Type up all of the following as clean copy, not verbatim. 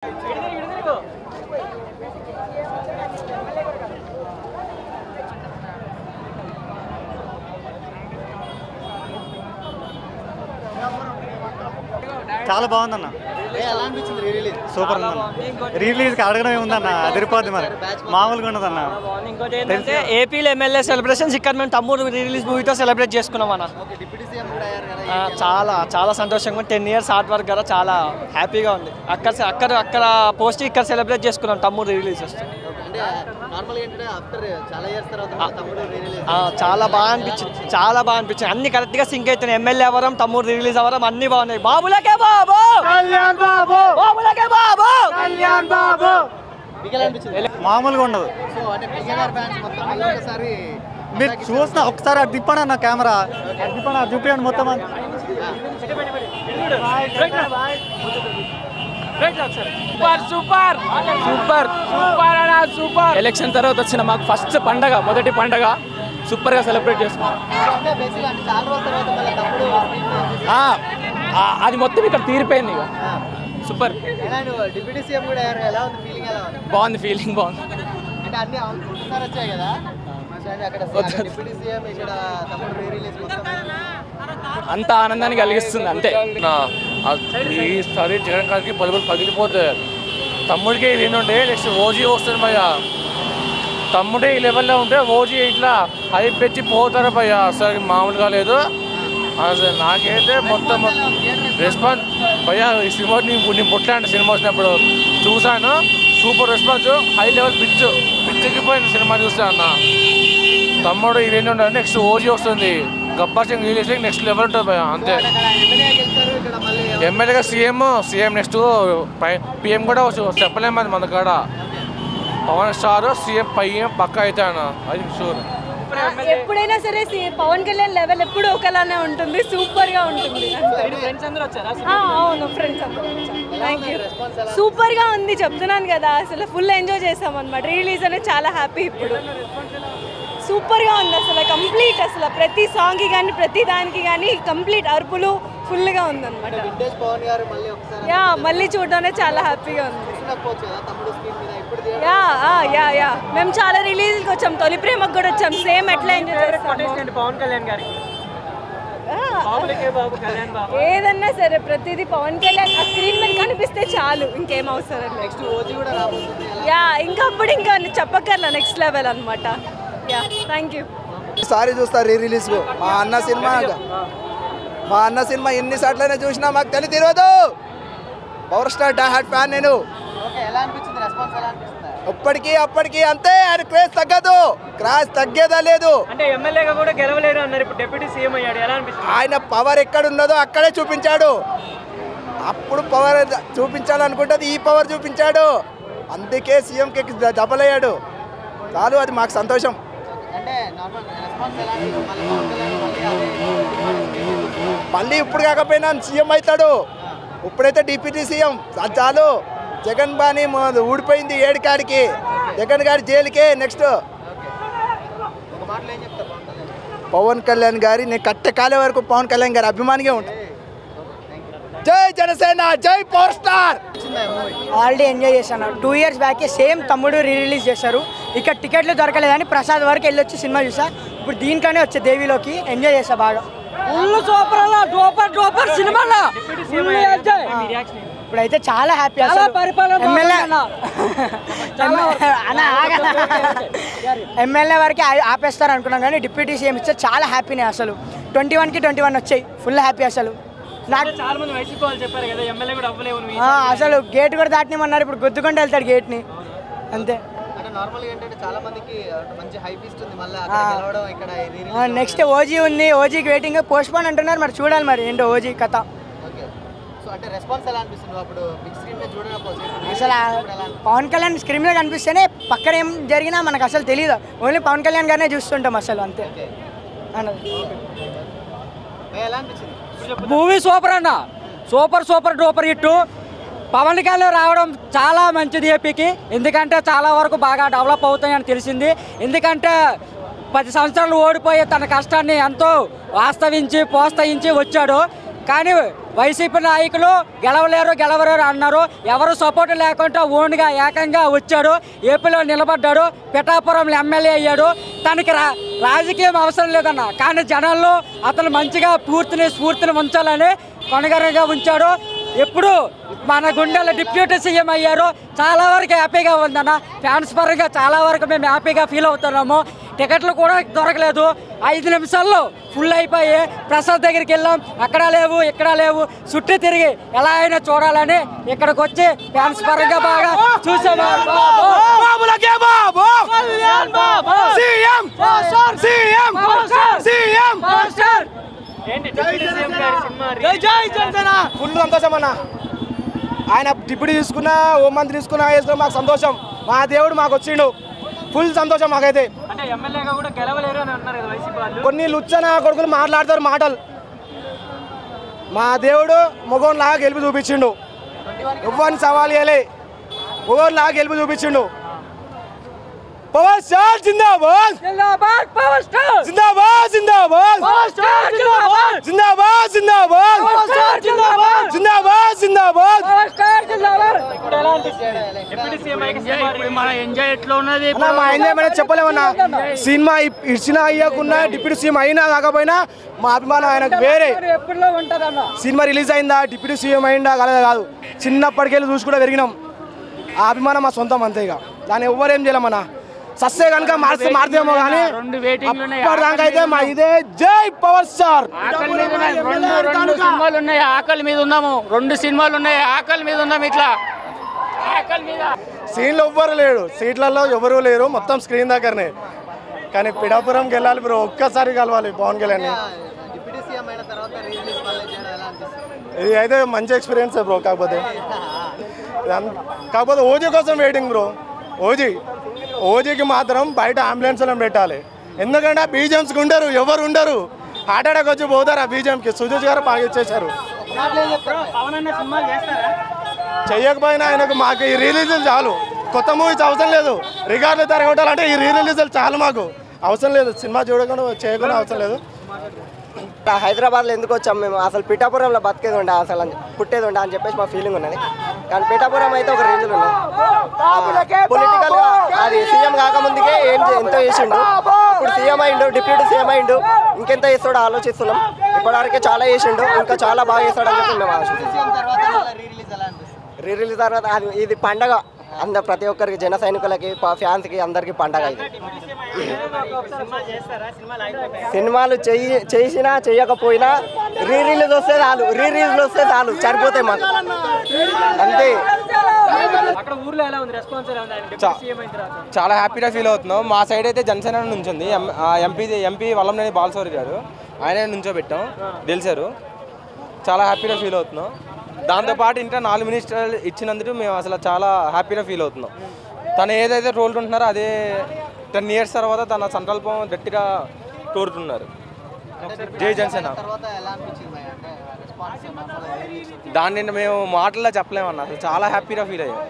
చాలా బాగుందన్న, సూపర్ ఉందన్న. రిలీజ్కి అడగడం ఏముందన్న, అదిరిపోద్ది మరి, మామూలుగా ఉండదన్న. ఇంకోటి ఏంటంటే ఏపీలో ఎమ్మెల్యే సెలబ్రేషన్స్ ఇక్కడ మేము తమ్ముడు రిలీజ్ మూవీతో సెలబ్రేట్ చేసుకున్నాం అన్న. చాలా చాలా సంతోషంగా 10 years హార్డ్ వర్క్ కదా, చాలా హ్యాపీగా ఉంది. అక్కడ పోస్ట్ ఇక్కడ సెలబ్రేట్ చేసుకున్నాం తమ్ముడు రిలీజ్ వస్తుంది. చాలా బాగా అనిపించింది, అన్ని కరెక్ట్గా సింక్ అవుతున్నాయి. ఎమ్మెల్యే అవ్వడం, తమ్ముడు రిలీజ్ అవ్వడం అన్ని బాగున్నాయి. బాబులకే బాబు, బాబులకే బాబు, మామూలుగా ఉండదు. మీరు చూసిన ఒకసారి అది తిప్పండి అన్న, కెమెరా చూపించండి మొత్తం. సూపర్ సూపర్ సూపర్ అన్న, సూపర్. ఎలక్షన్ తర్వాత వచ్చిన మాకు ఫస్ట్ పండగ, మొదటి పండగ సూపర్ గా సెలబ్రేట్ చేసుకున్నాం. అది మొత్తం ఇక్కడ తీరిపోయింది ఇక. సూపర్, బాగుంది, ఫీలింగ్ బాగుంది. అంత ఆనందాన్ని కలిగిస్తుంది అంతే. ఈసారి జగన్ గారికి పలుగురు పగిలిపోతాయి. తమ్ముడికి ఏంటంటే నెక్స్ట్ ఓజీ వస్తుంది భయ్య. తమ్ముడే ఈ లెవెల్లో ఉంటే ఓజీ ఇట్లా హైప్ పెంచి పోతారు భయ్య. అసలు మామూలుగా లేదు. అసలు నాకైతే మొత్తం రెస్పాన్స్ భయ్య. ఈ సినిమా నేను పుట్లాంటి సినిమా వచ్చినప్పుడు చూశాను, సూపర్ రెస్పాన్స్, హై లెవెల్ పిచ్చెక్కిపోయింది సినిమా చూస్తే అన్న. తమ్ముడు ఇది ఏంటంటే నెక్స్ట్ ఓజీ వస్తుంది, Gabbar Singh release next level ఉంటుంది భయ్య అంతే. ఎమ్మెల్యేగా సీఎం నెక్స్ట్ పిఎం కూడా చెప్పలేము. అది మన కాడ పవన్ స్టార్ సీఎం పైఎం పక్కా అయితే అన్న, అది షూర్. ఎప్పుడైనా సరే పవన్ కళ్యాణ్ లెవెల్ ఎప్పుడు ఒకలానే ఉంటుంది, సూపర్ గా ఉంటుంది. అవును, ఫ్రెండ్స్ అందరూ వచ్చారు. Thank you. సూపర్ గా ఉంది, చెప్తున్నాను కదా, అసలు ఫుల్ ఎంజాయ్ చేసాం అనమాట. రిలీజ్ అనేది చాలా హ్యాపీ. ఇప్పుడు సూపర్ గా ఉంది అసలు, కంప్లీట్ అసలు ప్రతి సాంగ్ కి కానీ ప్రతి దానికి కానీ కంప్లీట్ అరుపులు ఫుల్ గా ఉంది అనమాట. యా, మళ్ళీ చూడడానికి చాలా హ్యాపీగా ఉంది. యా మేము చాలా రిలీజ్కి వచ్చాం, తొలి ప్రేమకు కూడా వచ్చాం. సేమ్ ఎట్లా ఎంజాయ్ చేస్తాం పవన్ కళ్యాణ్ గారికి. ఏదన్నా సరే ప్రతిదీ పవన్ కళ్యాణ్ ఆ స్క్రీన్ మీద కనిపిస్తే చాలు, ఇంకేం అవసరం లేదు. యా, ఇంకా అప్పుడు ఇంకా చెప్పక్కర్లా, నెక్స్ట్ లెవెల్ అనమాట. Yeah, thank you. సారీ చూస్తా రిలీజ్ మా అన్న సినిమా ఎన్నిసార్లైనా చూసినా మాకు తెలియదు. పవర్ స్టార్ హార్ట్ ఫ్యాన్ నేను. అప్పటికి అంతే, ఆయన క్రేజ్ తగ్గదు, క్రాస్ తగ్గేదా లేదు. అంటే ఎమ్మెల్యేగా కూడా గెలవలేడు అన్నారు, ఇప్పుడు డిప్యూటీ సీఎం అయ్యాడు, ఎలా అనిపిస్తుంది? ఆయన పవర్ ఎక్కడున్నదో అక్కడే చూపించాడు. అప్పుడు పవర్ చూపించాలనుకుంటుంది, ఈ పవర్ చూపించాడు. అందుకే సీఎంకి డబల్ అయ్యాడు. చాలు, అది మాకు సంతోషం. మళ్ళీ ఇప్పుడు కాకపోయినా సీఎం అవుతాడు. ఇప్పుడైతే డిప్యూటీ సీఎం, అది చాలు. జగన్ బాని ఊడిపోయింది ఏడికాడికి, జగన్ గారి జైలుకే. నెక్స్ట్ పవన్ కళ్యాణ్ గారి నేను కట్టకాలే వరకు పవన్ కళ్యాణ్ గారి అభిమానిగా ఉంటాను. జై జనసేన, జై పవర్ స్టార్. ఆల్రెడీ ఎంజాయ్ చేశాను. 2 years బ్యాకే సేమ్ తమ్ముడు రిలీజ్ చేశారు. ఇక్కడ టికెట్లు దొరకలేదని ప్రసాద్ వరకు వెళ్ళొచ్చి సినిమా చూసా. ఇప్పుడు దీంట్లోనే వచ్చే దేవిలోకి ఎంజాయ్ చేసా బాగా. ఇప్పుడైతే చాలా హ్యాపీ. ఎమ్మెల్యే వరకు ఆపేస్తారు అనుకున్నాం, కానీ డిప్యూటీ సీఎం ఇస్తే చాలా హ్యాపీనే. అసలు 21కి 21 వచ్చాయి, ఫుల్ హ్యాపీ. అసలు అసలు గేట్ కూడా దాటినామన్నారు, ఇప్పుడు గుద్దుకుంటూ వెళ్తాడు గేట్ని అంతే. నెక్స్ట్ ఓజీ ఉంది, ఓజీకి వెయిటింగ్. పోస్ట్ పోన్ అంటున్నారు, మరి చూడాలి మరి ఏంటో ఓజీ కథ. అసలు పవన్ కళ్యాణ్ స్క్రీన్ మీద కనిపిస్తేనే పక్కన ఏం జరిగినా మనకు అసలు తెలియదు. ఓన్లీ పవన్ కళ్యాణ్ గారినే చూస్తుంటాం అసలు అంతే. మూవీ సూపర్ అన్న, super duper hit. Pawan Kalyan రావడం చాలా మంచిది ఏపీకి. ఎందుకంటే చాలా వరకు బాగా డెవలప్ అవుతాయని తెలిసింది. ఎందుకంటే 10 సంవత్సరాలు ఓడిపోయి తన కష్టాన్ని ఎంతో వాస్తవించి ప్రోత్సహించి వచ్చాడు. కానీ వైసీపీ నాయకులు గెలవలేరు అన్నారు. ఎవరు సపోర్ట్ లేకుండా ఓన్గా ఏకంగా వచ్చాడు, ఏపీలో నిలబడ్డాడు, పిఠాపురంలో ఎమ్మెల్యే అయ్యాడు. తనకి రాజకీయం అవసరం లేదన్న, కానీ జనాల్లో అతను మంచిగా స్ఫూర్తిని ఉంచాలని కొనగరగా ఉంచాడు. ఎప్పుడు మన గుండెల్లో డిప్యూటీ సీఎం అయ్యారు. చాలా వరకు హ్యాపీగా ఉందన్న. ఫ్యాన్స్ పరంగా చాలా వరకు మేము హ్యాపీగా ఫీల్ అవుతున్నాము. టికెట్లు కూడా దొరకలేదు, 5 నిమిషాల్లో ఫుల్ అయిపోయి ప్రసాద్ దగ్గరికి వెళ్ళాం, అక్కడ లేవు ఇక్కడ లేవు, చుట్టూ తిరిగి ఎలా అయినా చూడాలని ఇక్కడికి వచ్చి ఫ్యాన్స్ పరంగా బాగా చూసాము. ఫుల్ సంతోషం అన్న. ఆయన డిప్యూటీ తీసుకున్నా, హోం మంత్రి తీసుకున్నా వేసుకున్నా మాకు సంతోషం. మా దేవుడు మాకు వచ్చిండు, ఫుల్ సంతోషం మాకైతే. కొన్ని లుచ్చన కొడుకులు మాట్లాడతారు మాటలు. మా దేవుడు మొగోన్లాగా గెలుపు చూపించిండు, ఎవరిని సవాల్ చేయలే, మొగోన్లాగా గెలుపు చూపించిండు. పవర్ స్టార్ జిందాబాద్ జిందాబాద్, పవర్ స్టార్ జిందాబాద్ జిందాబాద్, పవర్ స్టార్ జిందాబాద్ జిందాబాద్ జిందాబాద్, పవర్ స్టార్ జిందాబాద్ జిందాబాద్ జిందాబాద్, పవర్ స్టార్ జిందాబాద్. ఇప్పుడు ఎలా అనిపిస్తుంది డిప్యూటీ సీఎం అయ్యి మన ఎంజాయ్ ఎట్లా ఉన్నది? మా ఎంజాయ్ మనం చెప్పలేమన్నా. సినిమా ఇచ్చిన అయ్యకున్నా డిప్యూటీ సీఎం అయినా కాకపోయినా మా అభిమానం ఆయనకు వేరే. సినిమా రిలీజ్ అయిందా డిప్యూటీ సీఎం అయిందా కాదు, చిన్నప్పటికెళ్ళి చూసి కూడా పెరిగినాం. ఆ అభిమానం మా సొంతం అంతే. ఇక దాన్ని ఎవ్వరేం చేయలేమన్నా. సస్తే కనుక మారుతేమో కానీ అప్పటిదాకా అయితే మా ఇదే జై పవర్ స్టార్. రెండు సినిమాలు ఉన్నాయి, ఆకలి మీద ఉన్నాము. 2 సినిమాలు ఉన్నాయి, ఆకలి మీద ఉన్నాము. ఇట్లా ఆకలి మీద సీన్లు ఎవ్వరు లేరు, సీట్లలో ఎవరు లేరు, మొత్తం స్క్రీన్ దగ్గరనే. కానీ పిఠాపురంకి వెళ్ళాలి బ్రో, ఒక్కసారి కలవాలి పవన్ కళ్యాణ్. ఇది అయితే మంచి ఎక్స్పీరియన్స్ బ్రో. కాకపోతే ఓజీ కోసం వెయిటింగ్ బ్రో. ఓజీకి మాత్రం బయట అంబులెన్స్లను పెట్టాలి, ఎందుకంటే ఆ బీజేఎంస్కి ఉండరు, ఎవరు ఉండరు. హార్ట్ అటాక్ వచ్చి పోతారు ఆ బీజేఎంకి. సుజీత్ గారు బాగా ఇచ్చేశారు. చెయ్యకపోయినా ఆయనకు మాకు ఈ రిలీజులు చాలు, కొత్త మూవీస్ అవసరం లేదు. రికార్డులు తరగొట్టాలంటే ఈ రిలీజులు చాలు, మాకు అవసరం లేదు. సినిమా చూడకుండా చేయకుండా అవసరం లేదు. హైదరాబాద్లో ఎందుకు వచ్చాం మేము? అసలు పిఠాపురంలో బతికేది ఉండే, అసలు పుట్టేది ఉండే అని చెప్పేసి మా ఫీలింగ్ ఉన్నది. కానీ పిఠాపురం అయితే ఒక రేంజ్లో ఉన్నది. పొలిటికల్గా అది సీఎం కాకముందుకే ఎంతో చేసిండు, ఇప్పుడు సీఎం అయిండు, డిప్యూటీ సీఎం అయిండు, ఇంకెంత చేస్తాడో ఆలోచిస్తున్నాం. ఇప్పటివరకే చాలా చేసిండు, ఇంకా చాలా బాగా చేస్తాడని చెప్పి మేము ఆలోచిస్తున్నాం. రీ రిలీజ్ తర్వాత ఇది పండగ, ప్రతి ఒక్కరికి, జన సైనికులకి, ఫ్యాన్స్కి, అందరికి పండగ ఇది. సినిమాలు చేసినా చేయకపోయినా రీ రిలీజ్ వస్తే చాలు, సరిపోతాయి మాకు అంతే. చాలా హ్యాపీగా ఫీల్ అవుతున్నాం. మా సైడ్ అయితే జనసేన నుంచి ఉంది, ఎంపీ వల్లంనేని బాలశౌరి గారు, ఆయన నుంచో పెట్టాం, గెలిచారు. చాలా హ్యాపీగా ఫీల్ అవుతున్నాం. దాంతోపాటు ఇంకా 4 మినిస్టర్లు ఇచ్చినందుకు మేము అసలు చాలా హ్యాపీగా ఫీల్ అవుతున్నాం. తను ఏదైతే కోరుకుంటున్నారో అదే 10 years తర్వాత తన సంకల్పం గట్టిగా కోరుతున్నారు. జై జనసేన. దాన్ని మేము మాటల్లో చెప్పలేమన్నా, అసలు చాలా హ్యాపీగా ఫీల్ అయ్యాం.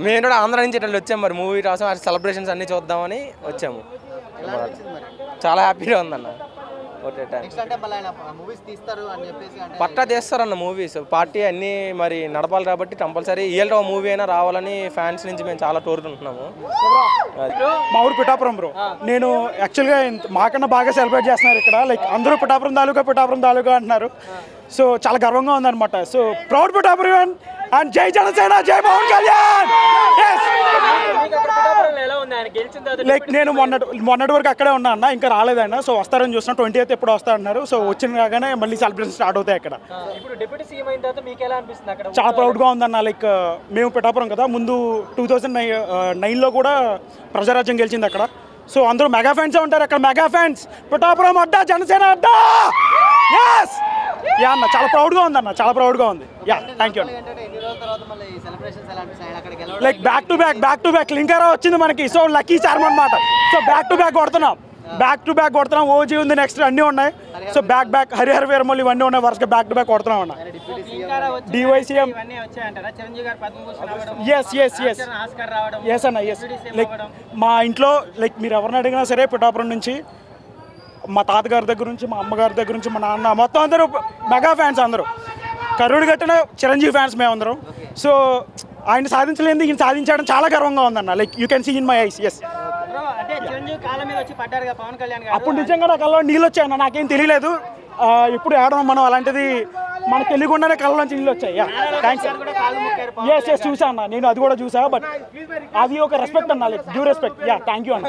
మేము కూడా ఆంధ్ర నుంచి ఇట్లా వచ్చాము, మరి మూవీ రాసాం, అది సెలబ్రేషన్స్ అన్నీ చూద్దామని వచ్చాము. చాలా హ్యాపీగా ఉందన్న. పక్కా తీస్తారన్న మూవీస్, పార్టీ అన్నీ మరి నడపాలి కాబట్టి కంపల్సరీ ఇయర్లో మూవీ అయినా రావాలని ఫ్యాన్స్ నుంచి మేము చాలా కోరుకుంటున్నాము. మా ఊరు పిఠాపురం బ్రో. నేను యాక్చువల్గా మాకన్నా బాగా సెలబ్రేట్ చేస్తున్నారు ఇక్కడ. లైక్ అందరూ పిఠాపురం తాలూకా అంటున్నారు. సో చాలా గర్వంగా ఉందన్నమాట. సో ప్రౌడ్ పిఠాపురం అండ్ జై జనసేన, జై పవన్ కళ్యాణ్. లైక్ నేను మొన్నటి వరకు అక్కడే ఉన్నా అన్న, ఇంకా రాలేదన్న. సో వస్తారని చూస్తున్నా, 20th ఎప్పుడు వస్తా అన్నారు. సో వచ్చిన కాగానే మళ్ళీ సెలబ్రేషన్ స్టార్ట్ అవుతాయి అక్కడ. చాలా ప్రౌడ్గా ఉందన్న. లైక్ మేము పిఠాపురం కదా, ముందు 2009లో కూడా ప్రజారాజ్యం గెలిచింది అక్కడ. సో అందరూ మెగా ఫ్యాన్సే ఉంటారు అక్కడ. మెగా ఫ్యాన్స్, పిఠాపురం అడ్డా, జనసేన అడ్డా. ఎస్ యా అన్న, చాలా ప్రౌడ్గా ఉందన్న, చాలా ప్రౌడ్గా ఉంది. Yeah thank you. Like back to back లింకరా వచ్చింది మనకి. సో లక్కీ చార్మ్ అనమాట. సో బ్యాక్ టు బ్యాక్ కొడుతున్నాం. ఓజీ ఉంది, నెక్స్ట్ అన్నీ ఉన్నాయి. సో బ్యాక్ హరిహర వీరమల్లి ఇవన్నీ ఉన్నాయి, వరుసగా బ్యాక్ టు బ్యాక్ కొడుతున్నాం అన్న. డివైసీఎం ఎస్ అన్న, ఎస్. లైక్ మా ఇంట్లో లైక్ మీరు ఎవరిని అడిగినా సరే పిఠాపురం నుంచి మా తాతగారి దగ్గర నుంచి, మా అమ్మగారి దగ్గర నుంచి, మా నాన్న మొత్తం అందరూ మెగా ఫ్యాన్స్. అందరూ కరుడు కట్టిన చిరంజీవి ఫ్యాన్స్ మేమందరం. సో ఆయన సాధించలేనిది ఈయన సాధించడం చాలా గర్వంగా ఉందన్న. Like you can see in my eyes. Yes, అప్పుడు నిజంగా నా కళ్ళలో నీళ్ళు వచ్చాయన్న. నాకేం తెలియలేదు, ఎప్పుడు ఆడడం మనం అలాంటిది మనకు తెలియకుండానే కళ్ళలోంచి నీళ్ళు వచ్చాయి. థ్యాంక్స్. ఎస్ ఎస్ చూసా అన్న, నేను అది కూడా చూసా. బట్ అది ఒక రెస్పెక్ట్ అన్న, like due respect. Thank you అన్న,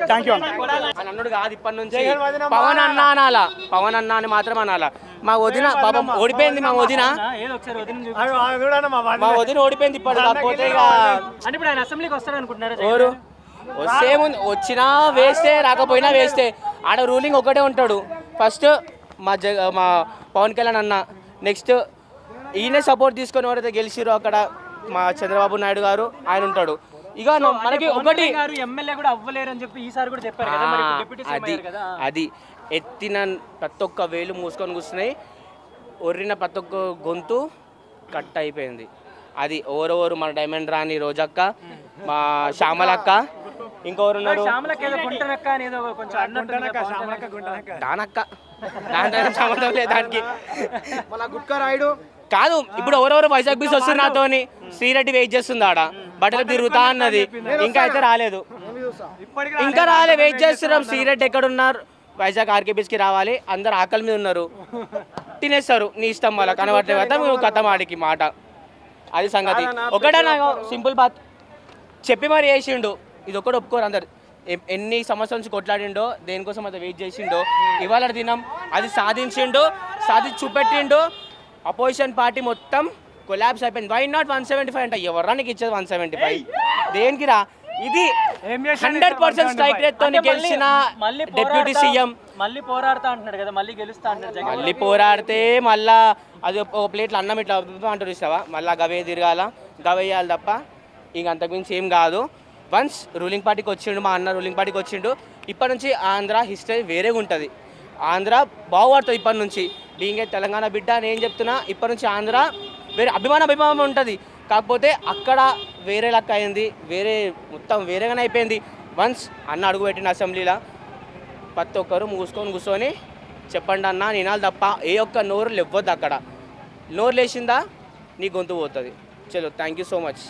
థ్యాంక్ యూ అన్న. అన్నుడు కాదు ఇప్పటి నుంచి పవన్ అన్న అనాలా, పవన్ అన్న అని మాత్రం అనాలా. మా వదిన పాపం ఓడిపోయింది. మా వదిన ఓడిపోయింది ఇప్పుడు. కాకపోతే ఎవరు వస్తే వచ్చినా వేస్తే, రాకపోయినా వేస్తే, ఆడ రూలింగ్ ఒకటే ఉంటాడు. ఫస్ట్ మా పవన్ కళ్యాణ్ అన్న, నెక్స్ట్ ఈయనే సపోర్ట్ తీసుకొని ఎవరైతే గెలిచిరో అక్కడ మా చంద్రబాబు నాయుడు గారు ఆయన ఉంటాడు. ఇక మనకి ఒకటి ఎమ్మెల్యే కూడా అవ్వలేరు అని చెప్పి ఈసారి కూడా చెప్పారు కదా. అది ఎత్తిన ప్రతి ఒక్క వేలు మూసుకొని కూర్చున్నాయి, ఒర్రిన ప్రతి ఒక్క గొంతు కట్ అయిపోయింది. అది ఓవరు మన డైమండ్ రాణి రోజక్క, మా శ్యామలక్క, ఇంకెవరు ఉన్నారు దానక్క, దాని సంబంధం లేదు దానికి. మన గుట్కా రాయుడు కాదు, ఇప్పుడు ఎవరెవరు వైజాగ్ బీచ్ వస్తుంది నాతోని. శ్రీరెడ్డి వెయిట్ చేస్తుంది ఆడ, బట్టలు తిరుగుతా అన్నది. ఇంకా అయితే రాలేదు, ఇంకా వెయిట్ చేస్తున్నాం. శ్రీరెడ్డి ఎక్కడున్నారు? వైజాగ్ ఆర్కే బీచ్కి రావాలి. అందరు ఆకలి మీద ఉన్నారు, తినేస్తారు. నీ ఇష్టం వాళ్ళ కనబట్టే కదా మేము కథ మాడికి మాట. అది సంగతి. ఒకటే నాకు సింపుల్ బాత్ చెప్పి మరి చేసిండు. ఇది ఒకటి ఒప్పుకోరు అందరు. ఎన్ని సంవత్సరాల నుంచి కొట్లాడిండో, దేనికోసం అయితే వెయిట్ చేసిండో, ఇవాళ దినం అది సాధించిండు, సాధించి చూపెట్టిండు. అపోజిషన్ పార్టీ మొత్తం కొలాబ్స్ అయిపోయింది. వై నాట్ 175 అంటే ఎవరానికి ఇచ్చేది 175? దేనికి రా? ఇది 100% స్ట్రైక్ రేట్ తో గెలిచిన డిప్యూటీ సీఎం మళ్ళీ పోరాడుతా అంటున్నాడు కదా, మళ్ళీ గెలుస్తా అంటాడు. మళ్ళీ పోరాడితే మళ్ళా అది ఒక ప్లేట్లో అన్నం ఇట్లా అంటారు ఇస్తావా, మళ్ళీ గవే తిరగాల, గవేయాలి తప్ప ఇంక అంతకుమించి ఏం కాదు. వన్స్ రూలింగ్ పార్టీకి వచ్చిండు, మా అన్న రూలింగ్ పార్టీకి వచ్చిండు. ఇప్పటి నుంచి ఆంధ్ర హిస్టరీ వేరేగా ఉంటుంది. ఆంధ్ర బాగుపడుతుంది ఇప్పటి నుంచి. బీయింగ్ ఏ తెలంగాణ బిడ్డ అని ఏం చెప్తున్నా, ఇప్పటి నుంచి ఆంధ్ర వేరే అభిమానం ఉంటుంది. కాకపోతే అక్కడ వేరే లెక్క అయింది, వేరే మొత్తం వేరేగానే అయిపోయింది. వన్స్ అన్న అడుగు పెట్టిన అసెంబ్లీలో ప్రతి ఒక్కరు మూసుకొని కూర్చొని చెప్పండి అన్న నినాలు తప్ప ఏ ఒక్క నోరు లేవద్దు. అక్కడ నోరు లేచిందా నీ గొంతు పోతుంది. చలో, థ్యాంక్ యూ సో మచ్.